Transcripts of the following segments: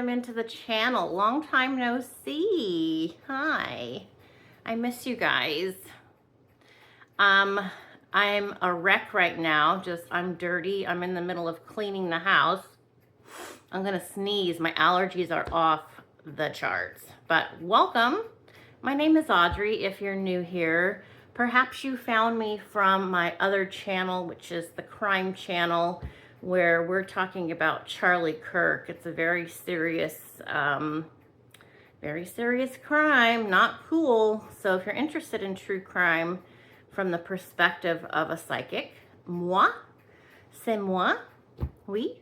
time into the channel. Long time no see. Hi. I miss you guys. I'm a wreck right now. I'm dirty. I'm in the middle of cleaning the house. I'm gonna sneeze. My allergies are off the charts. But welcome. My name is Audrey. If you're new here, perhaps you found me from my other channel, which is the crime channel, where we're talking about Charlie Kirk. It's a very serious crime, not cool. So if you're interested in true crime from the perspective of a psychic, moi, c'est moi, oui,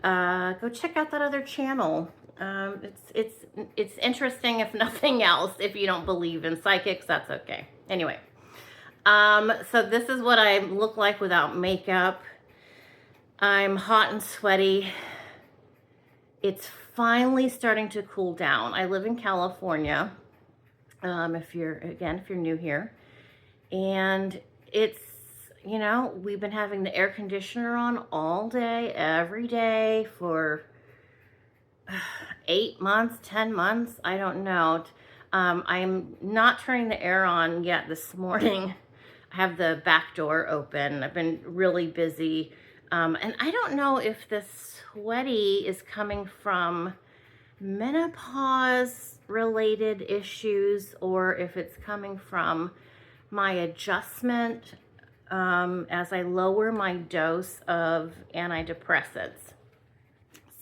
go check out that other channel. It's interesting, if nothing else. If you don't believe in psychics, that's okay. Anyway, so this is what I look like without makeup. I'm hot and sweaty. It's finally starting to cool down. I live in California. If you're new here, and it's, we've been having the air conditioner on all day, every day for 8 months, 10 months. I don't know. I'm not turning the air on yet this morning. I have the back door open. I've been really busy. And I don't know if this sweaty is coming from menopause related issues or if it's coming from my adjustment as I lower my dose of antidepressants.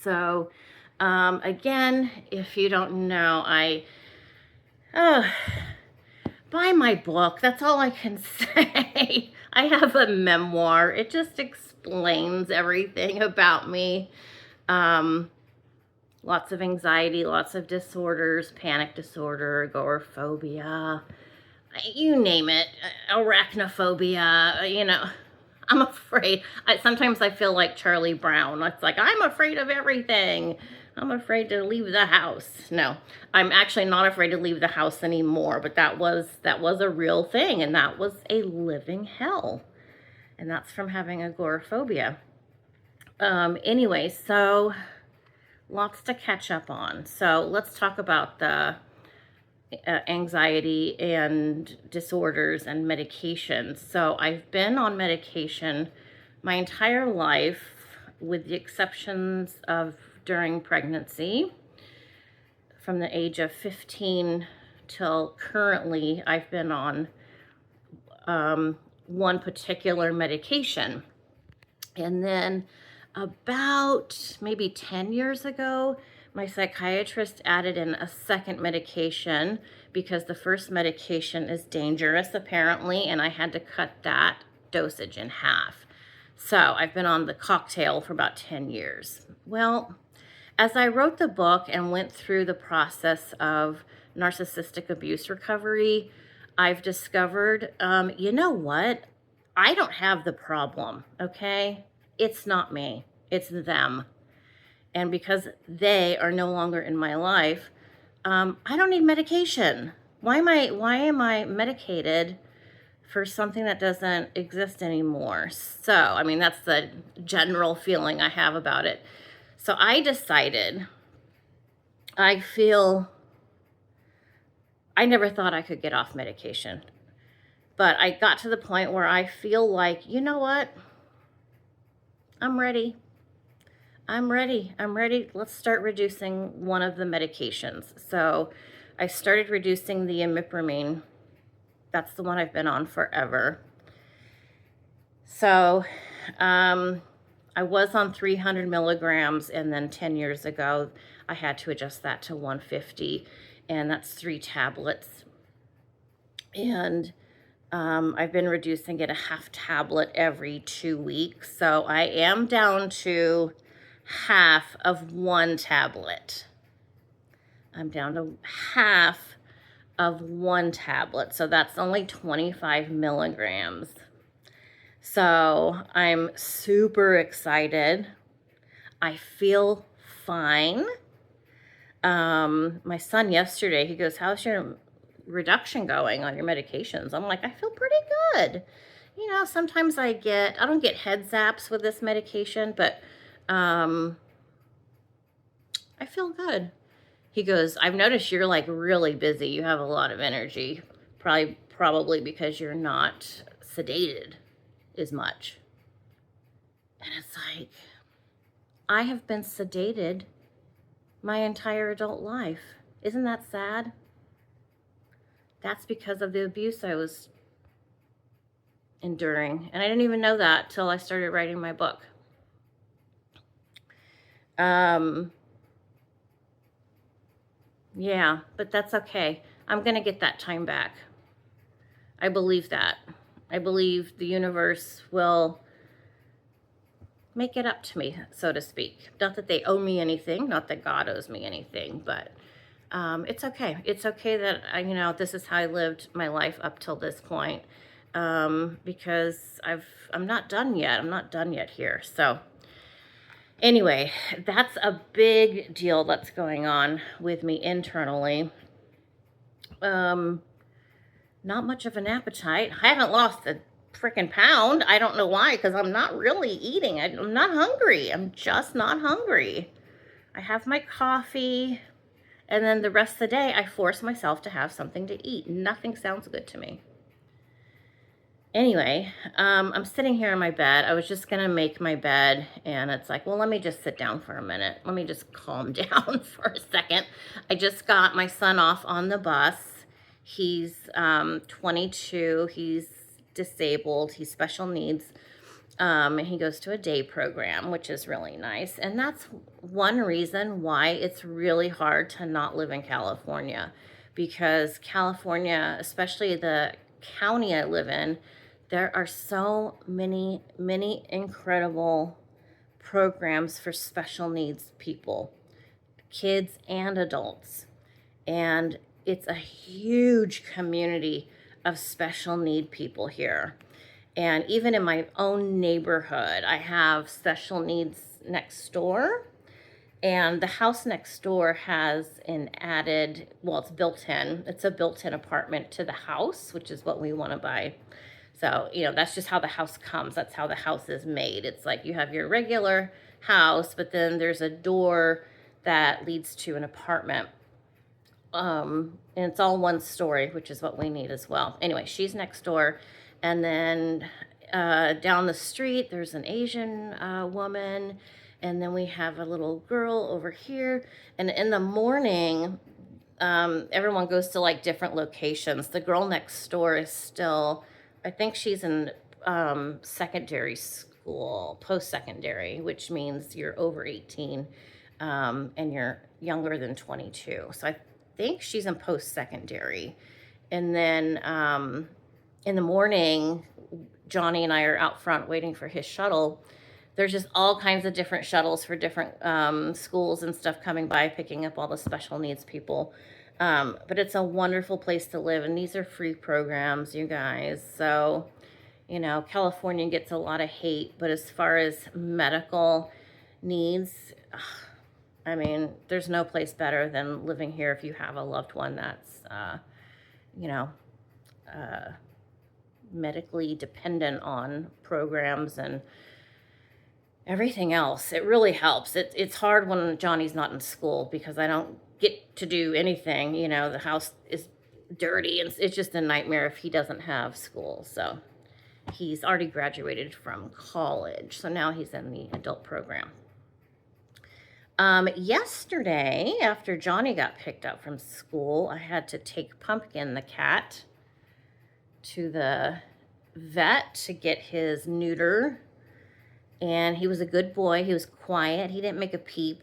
So again, if you don't know, buy my book. That's all I can say. I have a memoir. It just explains everything about me. Lots of anxiety, lots of disorders, panic disorder, agoraphobia, you name it, arachnophobia, I'm afraid. Sometimes I feel like Charlie Brown. It's like, I'm afraid of everything. I'm afraid to leave the house. No, I'm actually not afraid to leave the house anymore, but that was a real thing, and that was a living hell. And that's from having agoraphobia. Anyway, so lots to catch up on. So let's talk about the anxiety and disorders and medications. So I've been on medication my entire life, with the exceptions of during pregnancy. From the age of 15 till currently, I've been on one particular medication. And then about maybe 10 years ago, my psychiatrist added in a second medication because the first medication is dangerous, apparently, and I had to cut that dosage in half. So I've been on the cocktail for about 10 years. Well, as I wrote the book and went through the process of narcissistic abuse recovery, I've discovered, you know what? I don't have the problem, okay? It's not me, it's them. And because they are no longer in my life, I don't need medication. Why am I medicated for something that doesn't exist anymore? So, I mean, that's the general feeling I have about it. So I decided, I never thought I could get off medication, but I got to the point where I feel like, you know what? I'm ready. Let's start reducing one of the medications. So I started reducing the imipramine. That's the one I've been on forever. So I was on 300 milligrams, and then 10 years ago, I had to adjust that to 150, and that's 3 tablets. And I've been reducing it a half tablet every 2 weeks. So I am down to half of 1 tablet. I'm down to half of 1 tablet. So that's only 25 milligrams. So I'm super excited. I feel fine. My son yesterday, he goes, how's your reduction going on your medications? I'm like, I feel pretty good. Sometimes I don't get head zaps with this medication, but I feel good. He goes, I've noticed you're like really busy. You have a lot of energy. Probably because you're not sedated as much. And it's like, I have been sedated my entire adult life. Isn't that sad? That's because of the abuse I was enduring. And I didn't even know that till I started writing my book. Yeah, but that's okay. I'm going to get that time back. I believe that. I believe the universe will make it up to me, so to speak. Not that they owe me anything, not that God owes me anything, but it's okay. It's okay that this is how I lived my life up till this point, because I'm not done yet. I'm not done yet here. So anyway, that's a big deal that's going on with me internally. Not much of an appetite. I haven't lost a freaking pound. I don't know why, because I'm not really eating. I'm not hungry. I'm just not hungry. I have my coffee, and then the rest of the day, I force myself to have something to eat. Nothing sounds good to me. Anyway, I'm sitting here in my bed. I was just going to make my bed, and it's like, well, let me just sit down for a minute. Let me just calm down for a second. I just got my son off on the bus. He's 22. He's disabled. He's special needs. And he goes to a day program, which is really nice. And that's one reason why it's really hard to not live in California, because California, especially the county I live in, there are so many, many incredible programs for special needs people, kids and adults. And it's a huge community of special need people here. And even in my own neighborhood, I have special needs next door. And the house next door has an added, well, it's built in. It's a built-in apartment to the house, which is what we want to buy. So, that's just how the house comes. That's how the house is made. It's like you have your regular house, but then there's a door that leads to an apartment. And it's all one story, which is what we need as well. Anyway, she's next door. And then down the street, there's an Asian woman. And then we have a little girl over here. And in the morning, everyone goes to like different locations. The girl next door is still, I think she's in secondary school, post-secondary, which means you're over 18 and you're younger than 22. So I think she's in post-secondary. And then in the morning, Johnny and I are out front waiting for his shuttle. There's just all kinds of different shuttles for different schools and stuff coming by, picking up all the special needs people. But it's a wonderful place to live, and these are free programs, you guys. So, California gets a lot of hate, but as far as medical needs, I mean, there's no place better than living here if you have a loved one that's, medically dependent on programs and everything else. It really helps. It's hard when Johnny's not in school because I don't get to do anything. The house is dirty, and it's just a nightmare if he doesn't have school. So he's already graduated from college, so now he's in the adult program. Yesterday, after Johnny got picked up from school, I had to take Pumpkin, the cat, to the vet to get his neuter. And he was a good boy. He was quiet. He didn't make a peep.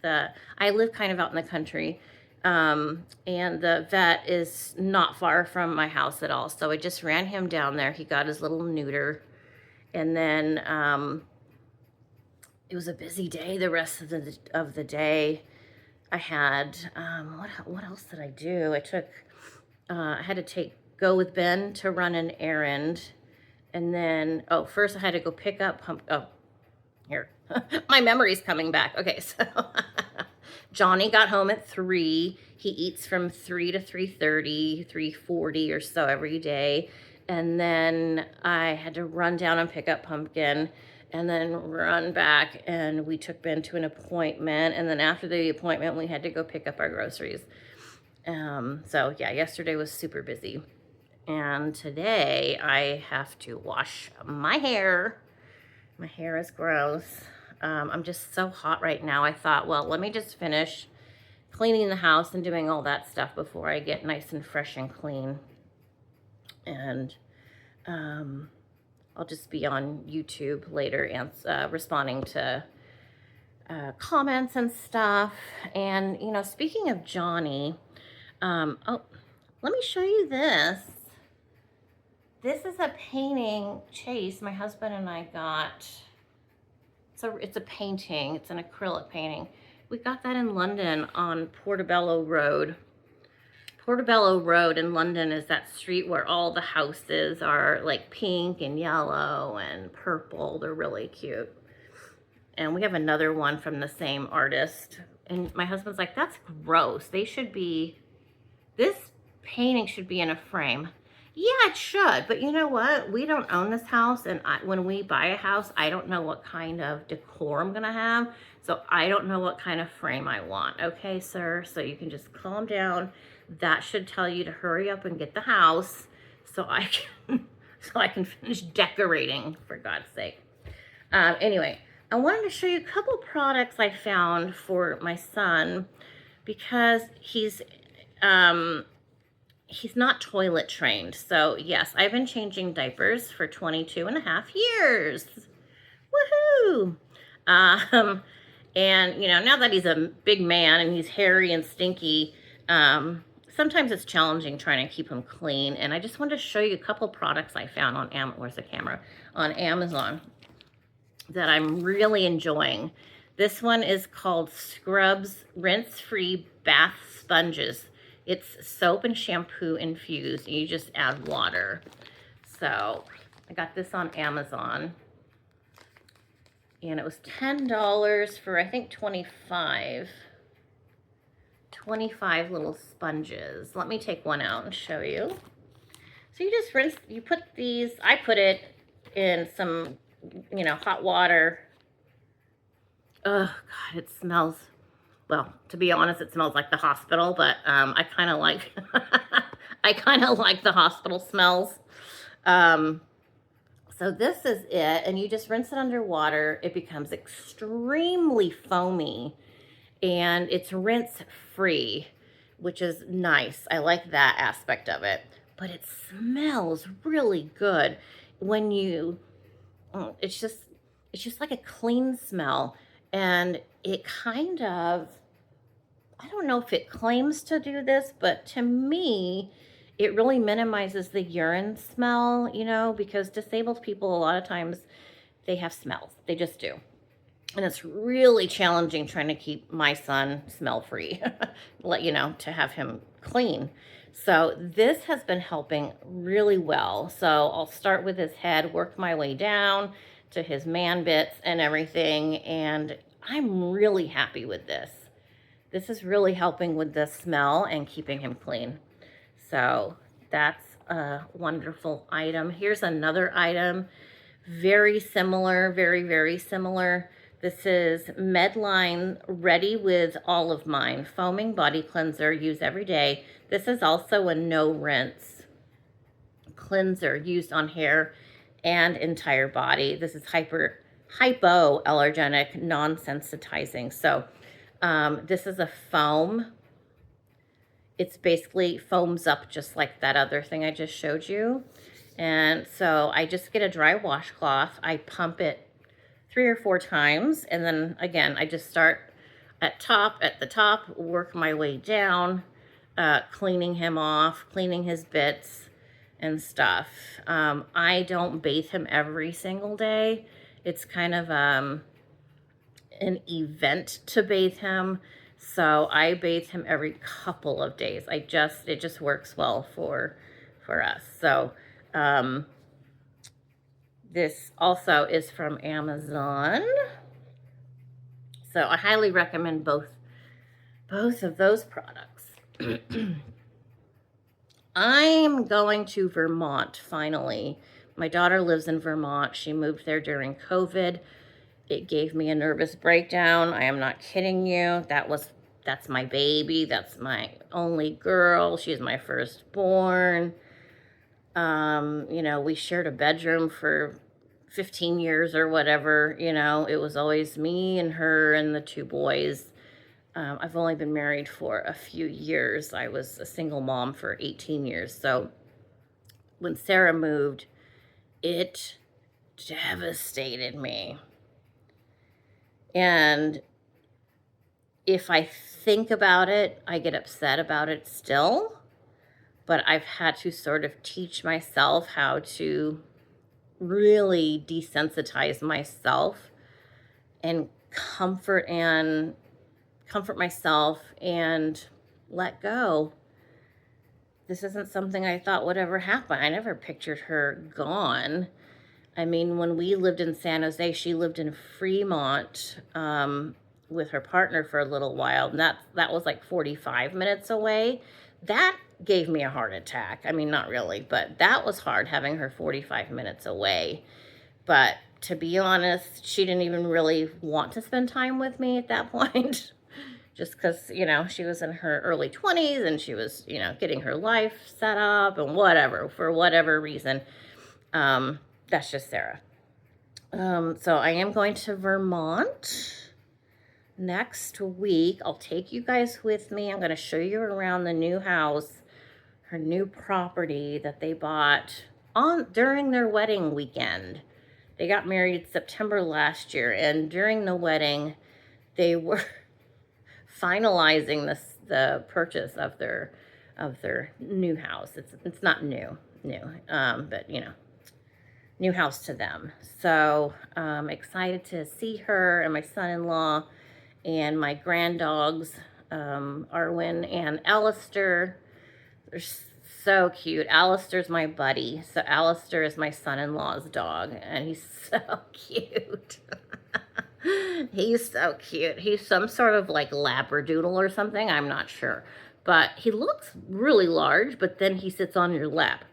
I live kind of out in the country, and the vet is not far from my house at all. So I just ran him down there. He got his little neuter. And then it was a busy day the rest of the day. I had, what else did I do? I had to go with Ben to run an errand. And then, first I had to go pick up here. My memory's coming back. Okay, so Johnny got home at 3. He eats from 3 to 3:30, 3:40 or so every day. And then I had to run down and pick up Pumpkin. and then run back, and we took Ben to an appointment, and then after the appointment we had to go pick up our groceries. So yeah, yesterday was super busy, and today I have to wash my hair. My hair is gross. I'm just so hot right now. I thought, well, let me just finish cleaning the house and doing all that stuff before I get nice and fresh and clean. And I'll just be on YouTube later and responding to comments and stuff. And, you know, speaking of Johnny, oh, let me show you this. This is a painting Chase, my husband and I got. So it's a painting. It's an acrylic painting. We got that in London on Portobello Road. Portobello Road in London is that street where all the houses are like pink and yellow and purple. They're really cute. And we have another one from the same artist. And my husband's like, that's gross. They should be, this painting should be in a frame. Yeah, it should. But you know what? We don't own this house. And when we buy a house, I don't know what kind of decor I'm going to have. So I don't know what kind of frame I want. Okay, sir? So you can just calm down. That should tell you to hurry up and get the house so I can finish decorating, for God's sake. Anyway, I wanted to show you a couple products I found for my son because he's not toilet trained. So yes, I've been changing diapers for 22 and a half years. Woohoo! And you know, now that he's a big man and he's hairy and stinky, sometimes it's challenging trying to keep him clean. And I just wanted to show you a couple products I found on where's the camera? On Amazon that I'm really enjoying. This one is called Scrubs Rinse-Free Bath Sponges. It's soap and shampoo infused. You just add water. So I got this on Amazon. And it was $10 for, I think, 25 little sponges. Let me take one out and show you. So you just rinse, you put these, I put it in some, you know, hot water. Oh, God, it smells, well, to be honest, it smells like the hospital, but I kind of like, I kind of like the hospital smells. So this is it, and you just rinse it under water. It becomes extremely foamy, and it's rinse-free, which is nice. I like that aspect of it, but it smells really good when you, it's just like a clean smell, and it kind of, I don't know if it claims to do this, but to me, it really minimizes the urine smell, you know, because disabled people, a lot of times, they have smells. They just do. And it's really challenging trying to keep my son smell-free, you know, to have him clean. So this has been helping really well. So I'll start with his head, work my way down to his man bits and everything. And I'm really happy with this. This is really helping with the smell and keeping him clean. So that's a wonderful item. Here's another item, very similar, very, very similar. This is Medline Ready with Olive Mine Foaming Body Cleanser, use every day. This is also a no rinse cleanser used on hair and entire body. This is hypoallergenic, non-sensitizing. So this is a foam. It's basically foams up just like that other thing I just showed you. And so I just get a dry washcloth. I pump it 3 or 4 times. And then again, I just start at the top, work my way down, cleaning him off, cleaning his bits and stuff. I don't bathe him every single day. It's kind of an event to bathe him. So I bathe him every couple of days. It just works well for us. So this also is from Amazon. So I highly recommend both of those products. I'm going to Vermont finally. My daughter lives in Vermont. She moved there during COVID. It gave me a nervous breakdown. I am not kidding you. That's my baby. That's my only girl. She's my firstborn. We shared a bedroom for 15 years or whatever. It was always me and her and the two boys. I've only been married for a few years. I was a single mom for 18 years. So when Sarah moved, it devastated me. And if I think about it, I get upset about it still. But I've had to sort of teach myself how to really desensitize myself and comfort myself and let go. This isn't something I thought would ever happen. I never pictured her gone. I mean, when we lived in San Jose, she lived in Fremont with her partner for a little while. And that was like 45 minutes away. That gave me a heart attack. I mean, not really, but that was hard, having her 45 minutes away. But to be honest, she didn't even really want to spend time with me at that point. Just because, she was in her early 20s and she was, getting her life set up and whatever, for whatever reason. That's just Sarah. So I am going to Vermont next week. I'll take you guys with me. I'm going to show you around the new house, her new property that they bought during their wedding weekend. They got married September last year, and during the wedding, they were finalizing the purchase of their new house. It's not new, but new house to them. So excited to see her and my son-in-law and my granddogs, Arwen and Alistair. They're so cute. Alistair's my buddy. So Alistair is my son-in-law's dog, and he's so cute. He's so cute. He's some sort of like labradoodle or something. I'm not sure. But he looks really large, but then he sits on your lap.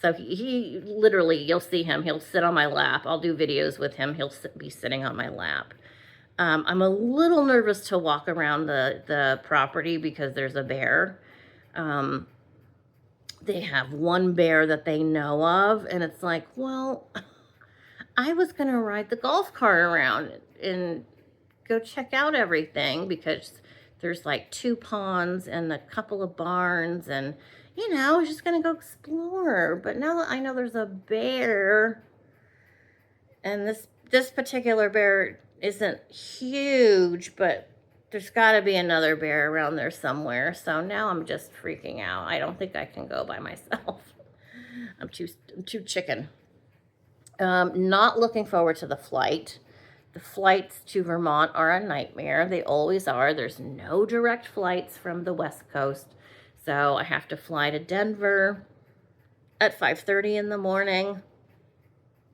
So he literally, you'll see him. He'll sit on my lap. I'll do videos with him. He'll be sitting on my lap. I'm a little nervous to walk around the property because there's a bear. They have one bear that they know of, and it's like, well, I was going to ride the golf cart around and go check out everything because there's like 2 ponds and a couple of barns, and I was just going to go explore. But now that I know there's a bear, and this particular bear isn't huge, but there's got to be another bear around there somewhere. So now I'm just freaking out. I don't think I can go by myself. I'm too chicken. Not looking forward to the flight. The flights to Vermont are a nightmare. They always are. There's no direct flights from the West Coast. So I have to fly to Denver at 5:30 in the morning.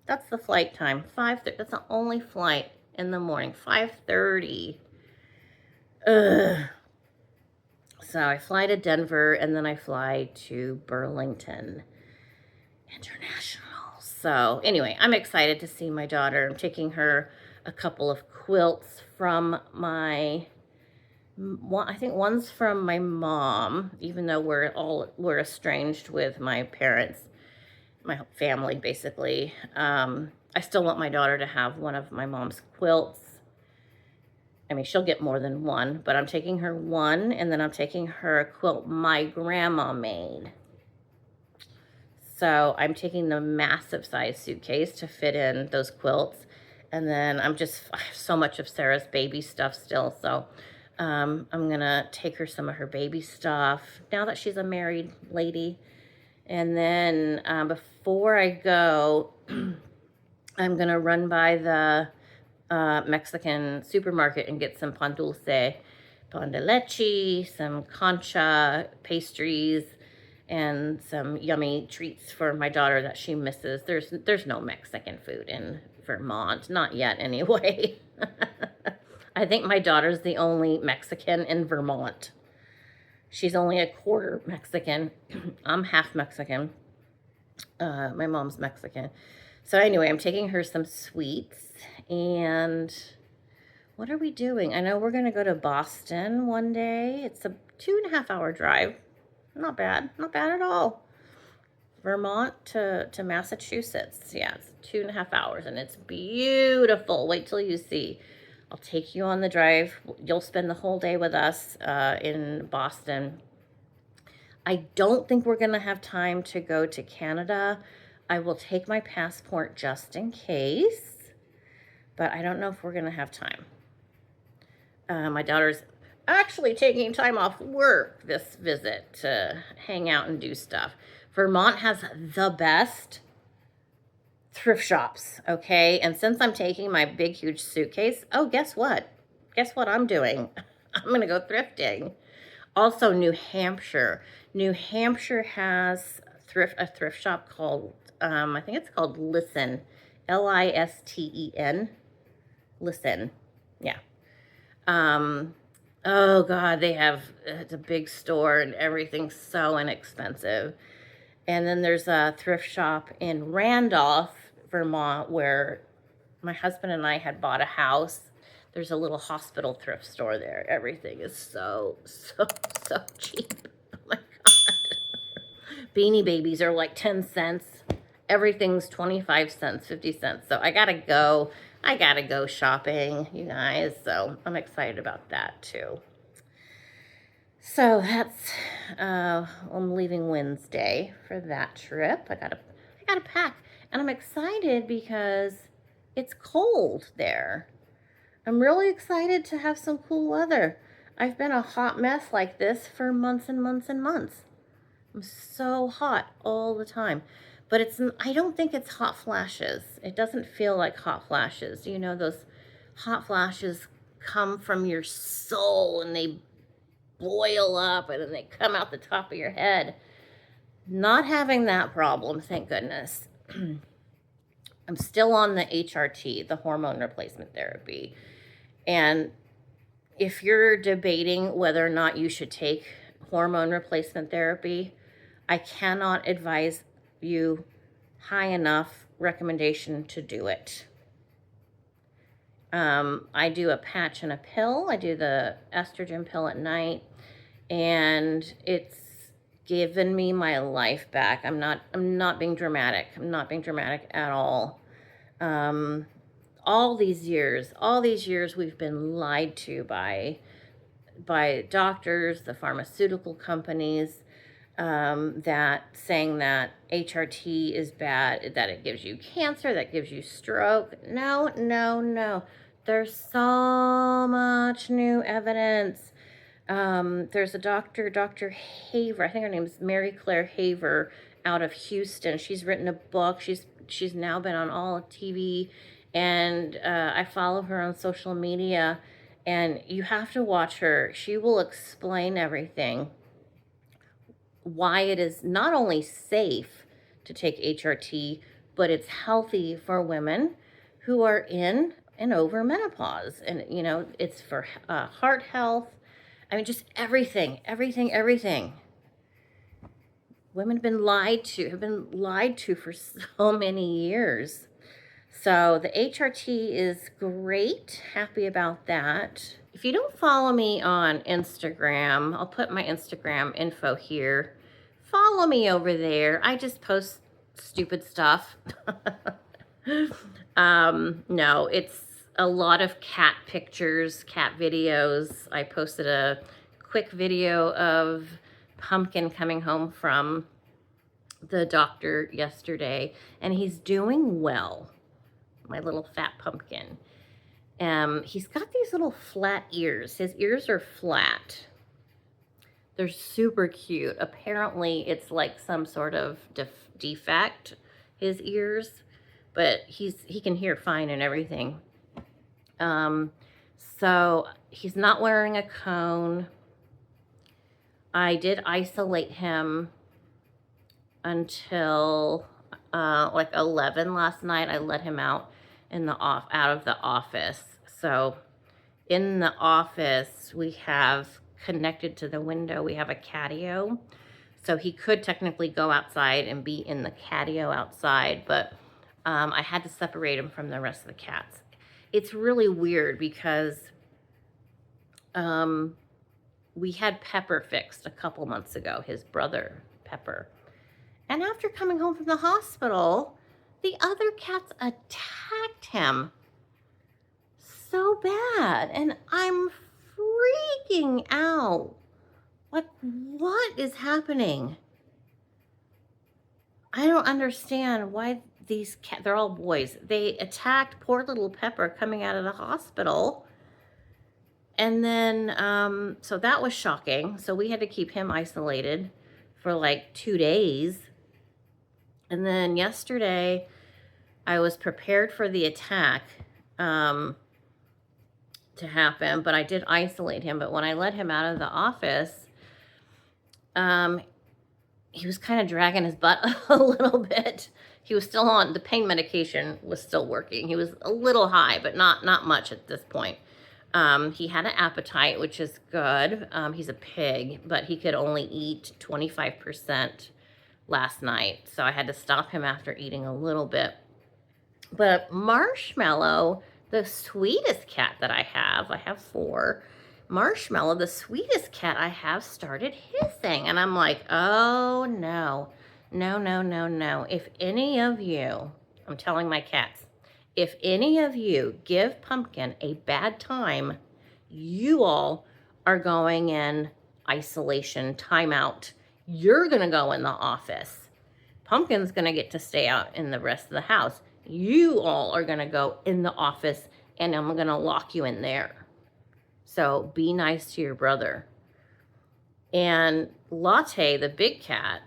That's the flight time. 5:30. That's the only flight in the morning. 5:30. Ugh. So I fly to Denver, and then I fly to Burlington International. So anyway, I'm excited to see my daughter. I'm taking her a couple of quilts from I think one's from my mom, even though we're estranged with my parents, my family, basically. I still want my daughter to have one of my mom's quilts. I mean, she'll get more than one, but I'm taking her one, and then I'm taking her a quilt my grandma made. So I'm taking the massive size suitcase to fit in those quilts. And then I have so much of Sarah's baby stuff still. So I'm going to take her some of her baby stuff now that she's a married lady. And then before I go, I'm going to run by the Mexican supermarket and get some pan dulce, pan de leche, some concha pastries, and some yummy treats for my daughter that she misses. There's no Mexican food in Vermont, not yet anyway. I think my daughter's the only Mexican in Vermont. She's only a quarter Mexican. I'm half Mexican. My mom's Mexican. So anyway, I'm taking her some sweets. And what are we doing? I know we're going to go to Boston one day. It's a 2.5 hour drive. Not bad. Not bad at all. Vermont to Massachusetts. Yeah, it's 2.5 hours, and it's beautiful. Wait till you see. I'll take you on the drive. You'll spend the whole day with us in Boston. I don't think we're going to have time to go to Canada. I will take my passport just in case, but I don't know if we're going to have time. My daughter's actually taking time off work this visit to hang out and do stuff. Vermont has the best thrift shops, okay? And since I'm taking my big, huge suitcase, oh, guess what? Guess what I'm doing? I'm going to go thrifting. Also, New Hampshire. New Hampshire has a thrift shop called, I think it's called Listen. Listen. Listen. Yeah. Oh God, it's a big store and everything's so inexpensive. And then there's a thrift shop in Randolph, Vermont, where my husband and I had bought a house. There's a little hospital thrift store there. Everything is so cheap. Oh my God. Beanie Babies are like 10 cents. Everything's 25 cents, 50 cents. So I gotta go shopping, you guys. So I'm excited about that too. So that's, I'm leaving Wednesday for that trip. I gotta pack, and I'm excited because it's cold there. I'm really excited to have some cool weather. I've been a hot mess like this for months and months and months. I'm so hot all the time. But I don't think it's hot flashes. It doesn't feel like hot flashes. You know, those hot flashes come from your soul and they boil up and then they come out the top of your head. Not having that problem, thank goodness. I'm still on the HRT, the hormone replacement therapy. And if you're debating whether or not you should take hormone replacement therapy, I cannot advise you high enough recommendation to do it. I do a patch and a pill. I do the estrogen pill at night, and it's given me my life back. I'm not being dramatic. I'm not being dramatic at all. All these years we've been lied to by doctors, the pharmaceutical companies, that saying that HRT is bad, that it gives you cancer, that gives you stroke. No. There's so much new evidence. There's a Dr. Haver, I think her name is Mary Claire Haver, out of Houston. She's written a book. She's now been on all TV, and I follow her on social media, and you have to watch her. She will explain everything, why it is not only safe to take HRT, but it's healthy for women who are in and over menopause. And, you know, it's for heart health. I mean, just everything. Women have been lied to for so many years. So the HRT is great. Happy about that. If you don't follow me on Instagram, I'll put my Instagram info here. Follow me over there. I just post stupid stuff. No, it's a lot of cat pictures, cat videos. I posted a quick video of Pumpkin coming home from the doctor yesterday, and he's doing well. My little fat pumpkin. He's got these little flat ears. His ears are flat. They're super cute. Apparently, it's like some sort of defect, his ears, but he can hear fine and everything. So he's not wearing a cone. I did isolate him until like 11 last night. I let him out out of the office. So in the office, we have connected to the window, we have a catio. So he could technically go outside and be in the catio outside, but I had to separate him from the rest of the cats. It's really weird because we had Pepper fixed a couple months ago, his brother, Pepper. And after coming home from the hospital, the other cats attacked him so bad. And I'm freaking out. Like, what is happening? I don't understand why these cats, they're all boys. They attacked poor little Pepper coming out of the hospital. And then, so that was shocking. So we had to keep him isolated for like 2 days. And then yesterday, I was prepared for the attack to happen, but I did isolate him. But when I let him out of the office, he was kind of dragging his butt a little bit. He was still on, the pain medication was still working. He was a little high, but not much at this point. He had an appetite, which is good. He's a pig, but he could only eat 25% last night. So I had to stop him after eating a little bit. But Marshmallow, the sweetest cat that I have 4. Marshmallow, the sweetest cat I have, started hissing. And I'm like, oh no, no, no, no, no. If any of you, I'm telling my cats, if any of you give Pumpkin a bad time, you all are going in isolation, timeout. You're going to go in the office. Pumpkin's going to get to stay out in the rest of the house. You all are going to go in the office, and I'm going to lock you in there. So be nice to your brother. And Latte, the big cat,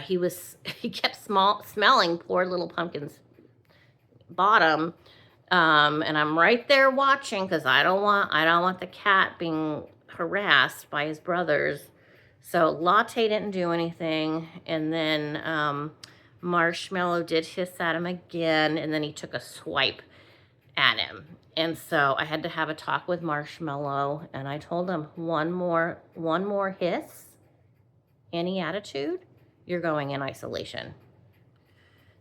he kept smelling poor little Pumpkin's bottom, and I'm right there watching because I don't want the cat being harassed by his brothers. So Latte didn't do anything, and then Marshmallow did hiss at him again, and then he took a swipe at him. And so I had to have a talk with Marshmallow, and I told him, one more hiss, any attitude, you're going in isolation.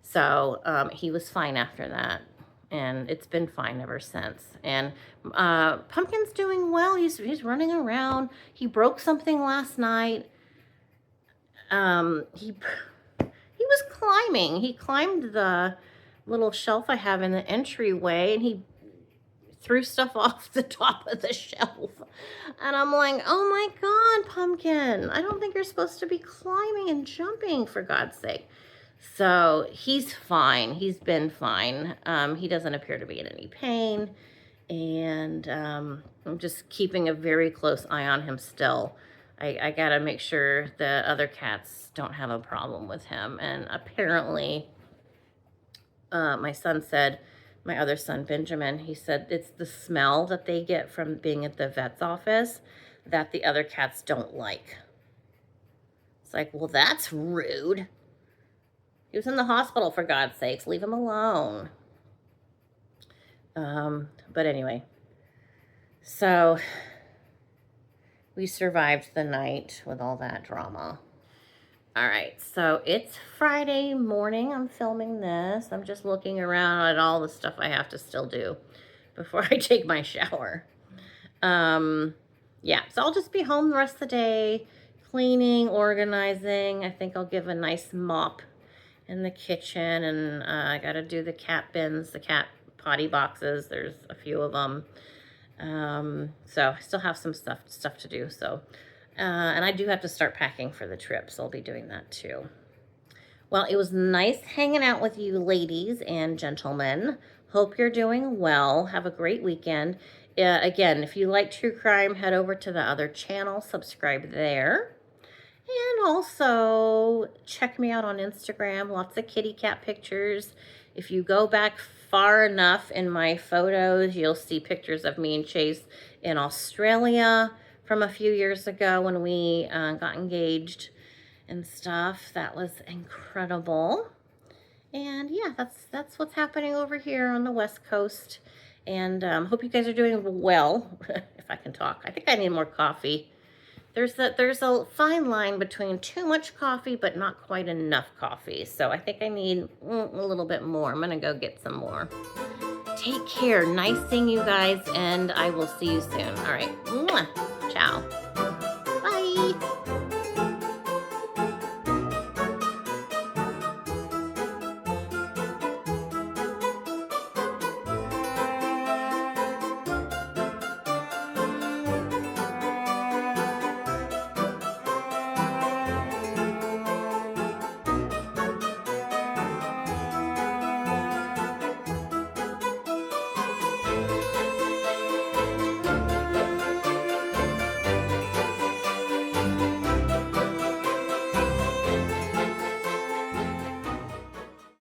So he was fine after that, and it's been fine ever since. And Pumpkin's doing well. He's running around. He broke something last night. He was climbing. He climbed the little shelf I have in the entryway, and he threw stuff off the top of the shelf. And I'm like, oh my God, Pumpkin, I don't think you're supposed to be climbing and jumping, for God's sake. So he's fine. He's been fine. He doesn't appear to be in any pain. And I'm just keeping a very close eye on him still. I got to make sure the other cats don't have a problem with him. And apparently, my son said, my other son, Benjamin, he said it's the smell that they get from being at the vet's office that the other cats don't like. It's like, well, that's rude. He was in the hospital, for God's sakes. Leave him alone. But anyway, so we survived the night with all that drama. All right, so it's Friday morning. I'm filming this. I'm just looking around at all the stuff I have to still do before I take my shower. Yeah, so I'll just be home the rest of the day, cleaning, organizing. I think I'll give a nice mop in the kitchen, and I got to do the cat bins, the cat potty boxes. There's a few of them. So I still have some stuff to do. So, and I do have to start packing for the trip, so I'll be doing that too. Well, it was nice hanging out with you ladies and gentlemen. Hope you're doing well. Have a great weekend. Again, if you like true crime, head over to the other channel, subscribe there. And also check me out on Instagram, lots of kitty cat pictures. If you go back far enough in my photos, you'll see pictures of me and Chase in Australia from a few years ago when we got engaged and stuff. That was incredible. And yeah, that's what's happening over here on the West Coast. And hope you guys are doing well, if I can talk. I think I need more coffee. there's a fine line between too much coffee but not quite enough coffee. So I think I need a little bit more. I'm gonna go get some more. Take care. Nice seeing you guys, and I will see you soon. All right. Mwah. Ciao.